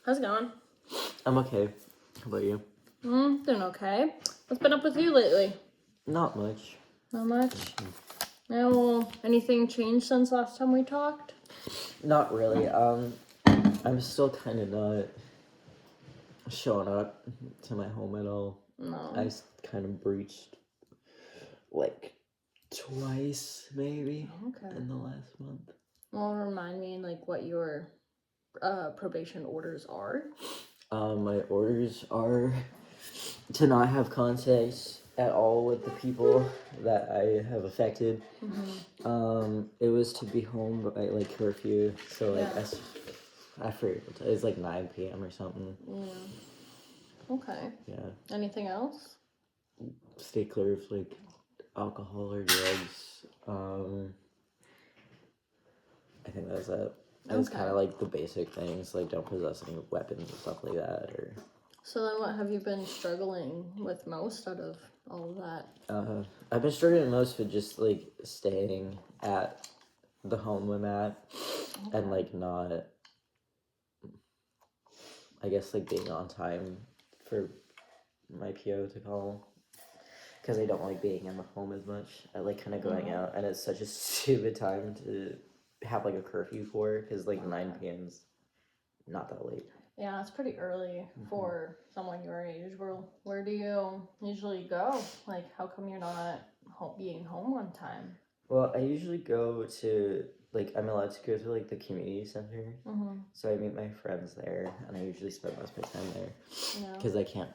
How's it going? I'm okay. How about you? Doing okay. What's been up with you lately? Not much. Not much? Yeah, well, anything changed since last time we talked? Not really. I'm still kind of not showing up to my home at all. No. I kind of breached like twice maybe in the last month. Well, remind me like what your probation orders are. My orders are to not have contact at all with the people that I have affected. It was to be home by like curfew, so like I forget it's like 9 p.m. or something. Yeah. Okay. Yeah. Anything else? Stay clear of like alcohol or drugs. I think that's it. It's kind of like the basic things, like don't possess any weapons and stuff like that. Or. So then, what have you been struggling with most out of all of that? I've been struggling most with just like staying at the home I'm at, and like not, I guess like being on time for my PO to call. Because I don't like being in the home as much. I like kind of going out, and it's such a stupid time to have like a curfew for, because like 9 p.m. is not that late. Yeah, it's pretty early for someone your age. Where do you usually go? Like, how come you're not being home on time? Well, I usually go to, like, I'm allowed to go to, like, the community center. So I meet my friends there, and I usually spend most of my time there. Because I can't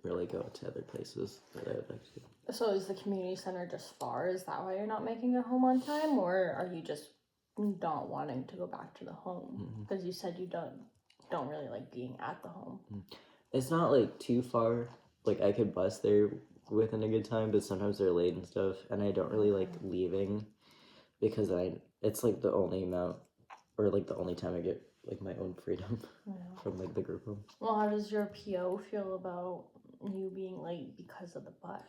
really go to other places that I would like to. So is the community center just far? Is that why you're not making it home on time? Or are you just not wanting to go back to the home? Because you said you don't really like being at the home. It's not like too far. Like I could bus there within a good time, but sometimes they're late and stuff, and I don't really like leaving because it's like the only amount or like the only time I get like my own freedom from like the group home. Well, how does your PO feel about you being late because of the bus?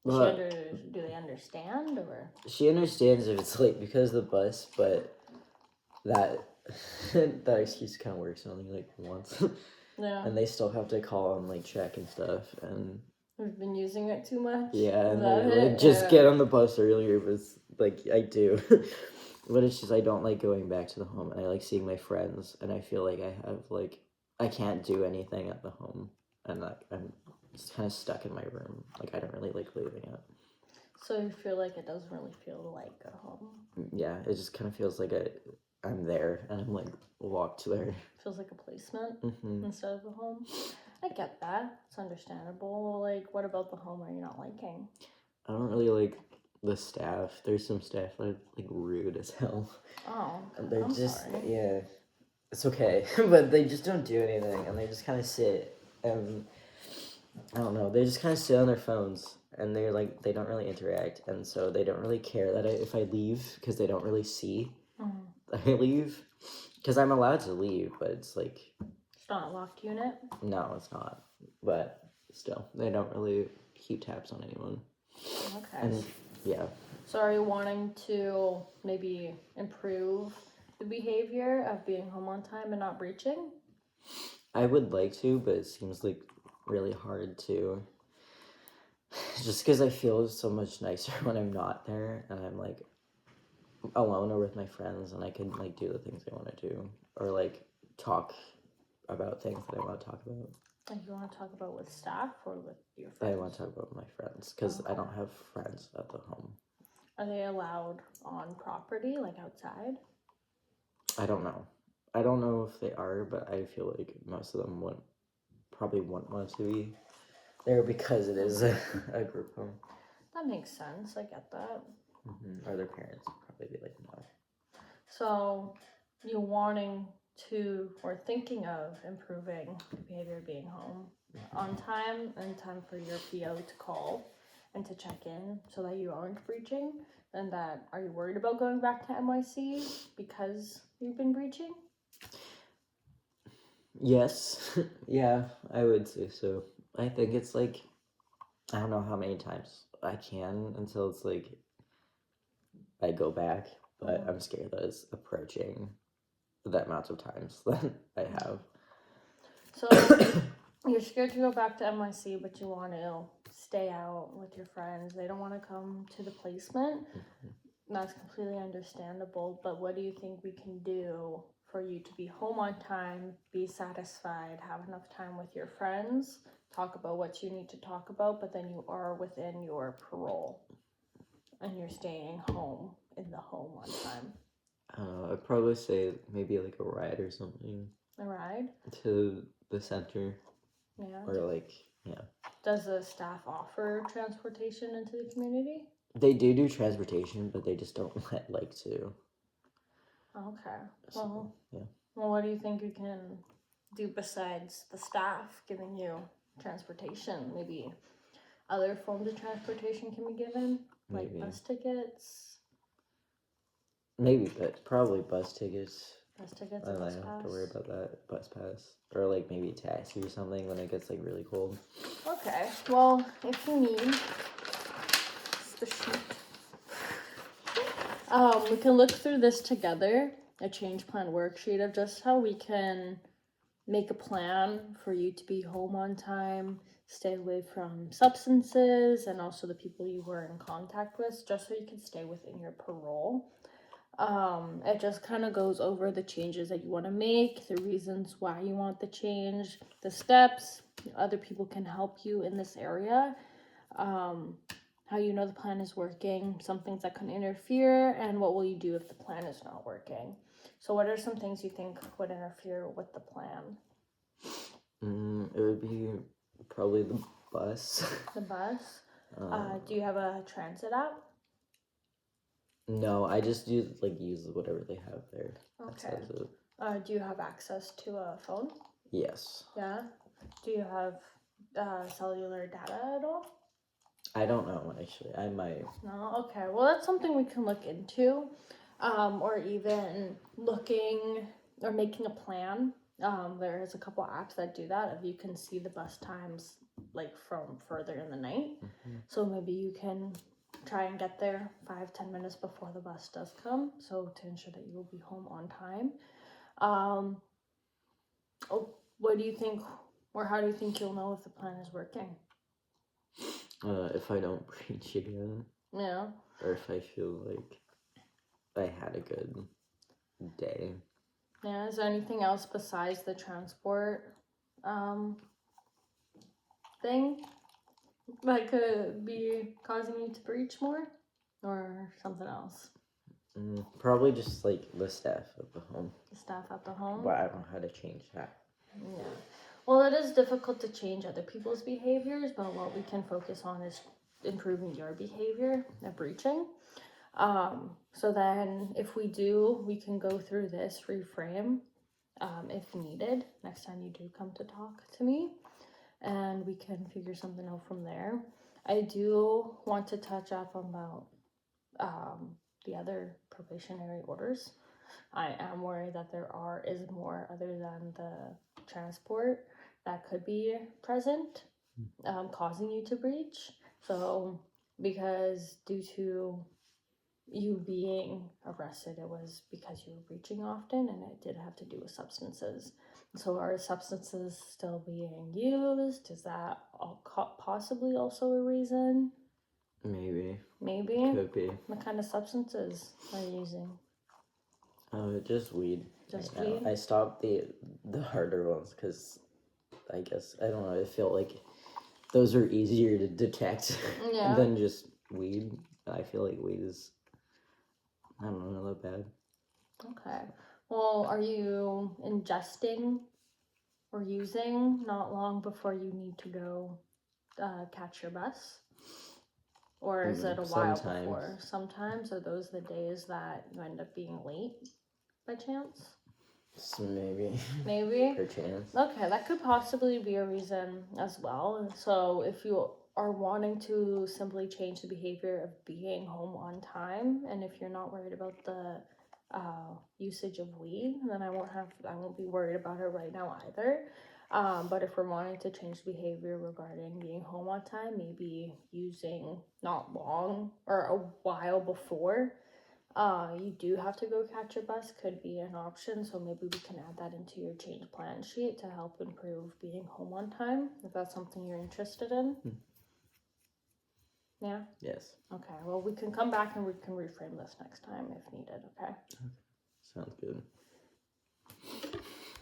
Do they understand or? She understands if it's late because of the bus, but that excuse kind of works only like once. Yeah. And they still have to call and like check and stuff, and we've been using it too much. Yeah, and they like just get on the bus earlier. But like I do, but it's just I don't like going back to the home, and I like seeing my friends, and I feel like I can't do anything at the home, and like I'm just kind of stuck in my room. Like I don't really like leaving it. So you feel like it doesn't really feel like a home? Yeah, it just kind of feels like I'm there, and I'm like walked there. Feels like a placement instead of a home. I get that. It's understandable. Like, what about the home are you not liking? I don't really like the staff. There's some staff that are like rude as hell. Oh, they're sorry. It's okay, but they just don't do anything, and they just kind of sit, and I don't know, they just kind of sit on their phones, and they're like, they don't really interact, and so they don't really care that if I leave, because they don't really see I leave, because I'm allowed to leave, but it's like... It's not a locked unit? No, it's not, but still, they don't really keep tabs on anyone. Okay. And, yeah. So are you wanting to maybe improve the behavior of being home on time and not breaching? I would like to, but it seems like really hard to. Just because I feel so much nicer when I'm not there, and I'm like alone or with my friends, and I can like do the things I want to do, or like talk about things that I want to talk about. Like you want to talk about with staff or with your friends? I want to talk about with my friends, because I don't have friends at the home. Are they allowed on property, like outside? I don't know. I don't know if they are, but I feel like most of them probably wouldn't want to be there because it is a group home. That makes sense. I get that. Or their parents would probably be like, no. So you're wanting to or thinking of improving the behavior of being home on time and time for your PO to call and to check in so that you aren't breaching. And that, are you worried about going back to NYC because you've been breaching? Yes. Yeah, I would say so. I think it's like, I don't know how many times I can until it's like I go back, but I'm scared that it's approaching the amounts of times that I have. So you're scared to go back to NYC, but you want to stay out with your friends. They don't want to come to the placement. That's completely understandable. But what do you think we can do for you to be home on time, be satisfied, have enough time with your friends, talk about what you need to talk about, but then you are within your parole and you're staying home in the home on time? I'd probably say maybe like a ride or something. A ride? To the center. Yeah. Or like, yeah. Does the staff offer transportation into the community? They do transportation, but they just don't like to. Okay. So, Well, yeah. Well, what do you think you can do besides the staff giving you transportation? Maybe other forms of transportation can be given, like Maybe. bus tickets. Maybe, but probably bus tickets. Bus tickets. I don't have to worry about that. Bus pass. Or like maybe a taxi or something when it gets like really cold. Okay. Well, if you need, it's the sheet. We can look through this together, a change plan worksheet of just how we can make a plan for you to be home on time, stay away from substances and also the people you were in contact with, just so you can stay within your parole. It just kind of goes over the changes that you want to make, the reasons why you want the change, the steps, other people can help you in this area, how you know the plan is working, some things that can interfere, and what will you do if the plan is not working. So what are some things you think would interfere with the plan? It would be probably the bus. The bus? Do you have a transit app? No, I just use whatever they have there. Okay. Do you have access to a phone? Yes. Yeah? Do you have cellular data at all? I don't know, actually. I might. No? Okay. Well, that's something we can look into. Or even looking or making a plan. There's a couple apps that do that. If you can see the bus times like from further in the night. Mm-hmm. So maybe you can try and get there 5-10 minutes before the bus does come, so to ensure that you will be home on time. What do you think, or how do you think you'll know if the plan is working? If I don't preach again. Yeah. Or if I feel like I had a good day. Yeah, is there anything else besides the transport thing that could be causing you to breach more, or something else? Probably just like the staff at the home. The staff at the home? But I don't know how to change that. Yeah. Well, it is difficult to change other people's behaviors, but what we can focus on is improving your behavior of breaching. So then if we do, we can go through this, reframe, if needed, next time you do come to talk to me, and we can figure something out from there. I do want to touch up about the other probationary orders. I am worried that there is more other than the transport that could be present, causing you to breach. So, because due to you being arrested, it was because you were breaching often, and it did have to do with substances. So, are substances still being used? Is that possibly also a reason? Maybe. Maybe. Could be. What kind of substances are you using? Just weed. Just right weed? now. I stopped the harder ones because I guess, I don't know, I feel like those are easier to detect than just weed. I feel like weed is, I don't know, not that bad. Okay. Well, are you ingesting or using not long before you need to go catch your bus? Or is it a while before? Sometimes. Are those the days that you end up being late by chance? So maybe. Maybe? Per chance. Okay, that could possibly be a reason as well. And so if you are wanting to simply change the behavior of being home on time, and if you're not worried about the usage of weed, then I won't be worried about it right now either. But if we're wanting to change behavior regarding being home on time, maybe using not long or a while before You do have to go catch a bus could be an option, so maybe we can add that into your change plan sheet to help improve being home on time, if that's something you're interested in. Yeah? Yes. Okay, well, we can come back and we can reframe this next time if needed, okay? Sounds good.